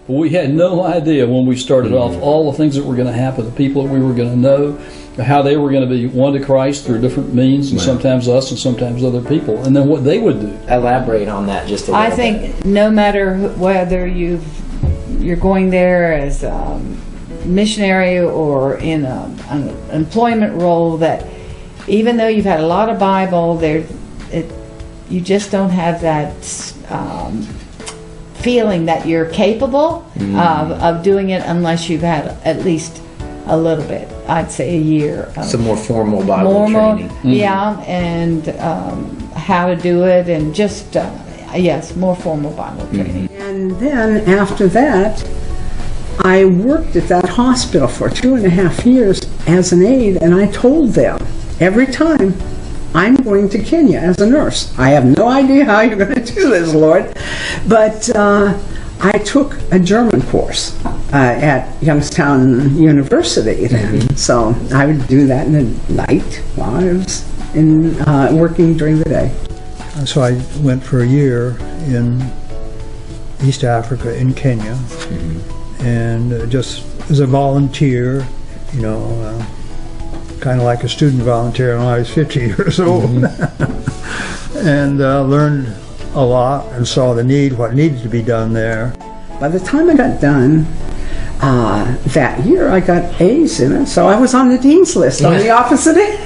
But we had no idea when we started off all the things that were going to happen, the people that we were going to know, how they were going to be won to Christ through different means, and sometimes us and sometimes other people, and then what they would do. Elaborate on that just a little bit. I think no matter whether you're going there as a missionary or in an employment role, that even though you've had a lot of Bible, you just don't have that feeling that you're capable of doing it unless you've had at least a little bit. I'd say a year. Some more formal Bible training. Yeah, and how to do it, and just, yes, more formal Bible training. And then after that, I worked at that hospital for 2.5 years as an aide, and I told them every time, I'm going to Kenya as a nurse. I have no idea how you're going to do this, Lord. But I took a German course at Youngstown University then. So I would do that in the night while I was working during the day. So I went for a year in East Africa, in Kenya, and just as a volunteer, you know, kind of like a student volunteer when I was 50 years old, and learned a lot and saw the need, what needed to be done there. By the time I got done that year, I got A's in it, so I was on the dean's list on the opposite end.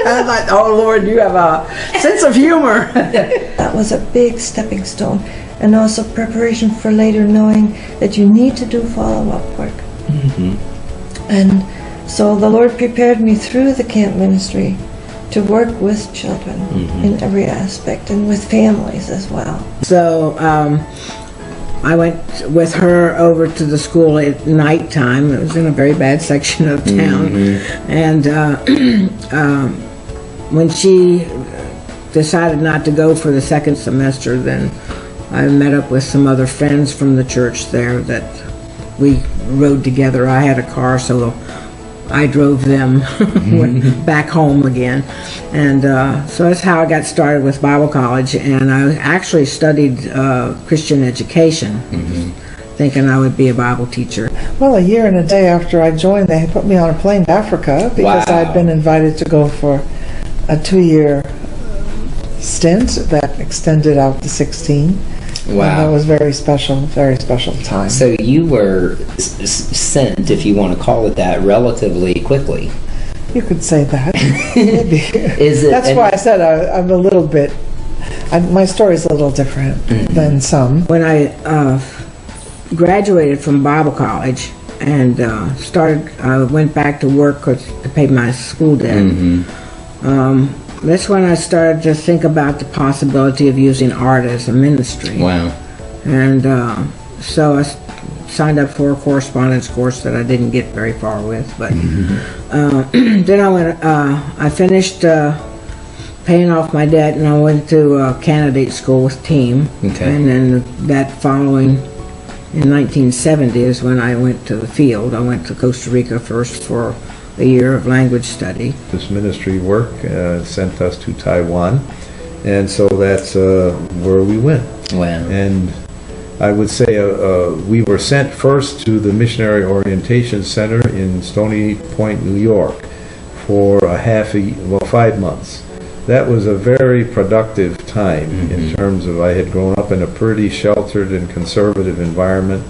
I thought, oh Lord, you have a sense of humor. That was a big stepping stone, and also preparation for later, knowing that you need to do follow-up work. And so the Lord prepared me through the camp ministry to work with children in every aspect, and with families as well. So I went with her over to the school at nighttime. It was in a very bad section of town. And when she decided not to go for the second semester, then I met up with some other friends from the church there that we rode together. I had a car, so I drove them back home again. And so that's how I got started with Bible college. And I actually studied Christian education, thinking I would be a Bible teacher. Well, a year and a day after I joined, they put me on a plane to Africa because I'd been invited to go for a 2-year stint that extended out to 16. Wow. And that was very special time. So you were sent, if you want to call it that, relatively quickly. You could say that. Maybe. That's why I said I'm a little bit, my story's a little different than some. When I graduated from Bible college and I went back to work to pay my school debt. That's when I started to think about the possibility of using art as a ministry. Wow. And so I signed up for a correspondence course that I didn't get very far with. But then I finished paying off my debt, and I went to candidate school with team. And then that following, in 1970 is when I went to the field. I went to Costa Rica first for a year of language study. This ministry work sent us to Taiwan, and so that's where we went. Wow. And I would say we were sent first to the Missionary Orientation Center in Stony Point, New York for 5 months. That was a very productive time in terms of I had grown up in a pretty sheltered and conservative environment.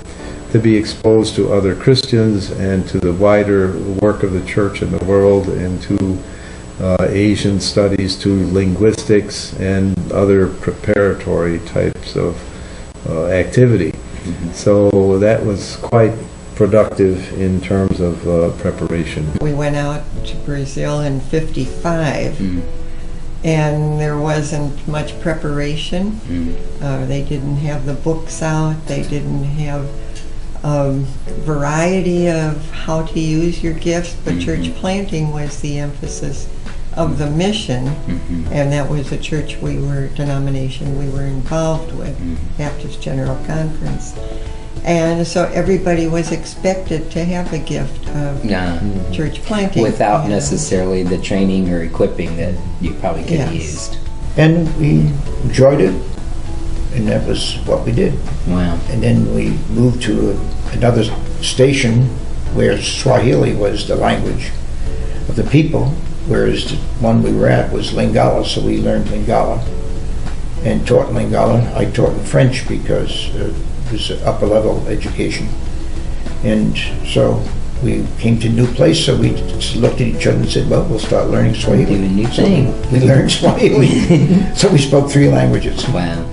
To be exposed to other Christians and to the wider work of the church in the world, and to Asian studies, to linguistics and other preparatory types of activity. So that was quite productive in terms of preparation. We went out to Brazil in '55, and there wasn't much preparation. They didn't have the books out. They didn't have variety of how to use your gifts, but church planting was the emphasis of the mission, and that was the church denomination we were involved with, Baptist General Conference. And so everybody was expected to have a gift of church planting. Without necessarily the training or equipping that you probably could have used. And we enjoyed it, and that was what we did. Wow. And then we moved to another station where Swahili was the language of the people, whereas the one we were at was Lingala, so we learned Lingala and taught Lingala. I taught in French because it was an upper level education. And so we came to a new place, so we just looked at each other and said, well, we'll start learning Swahili. Do a new thing. So we learned Swahili. So we spoke 3 languages. Wow.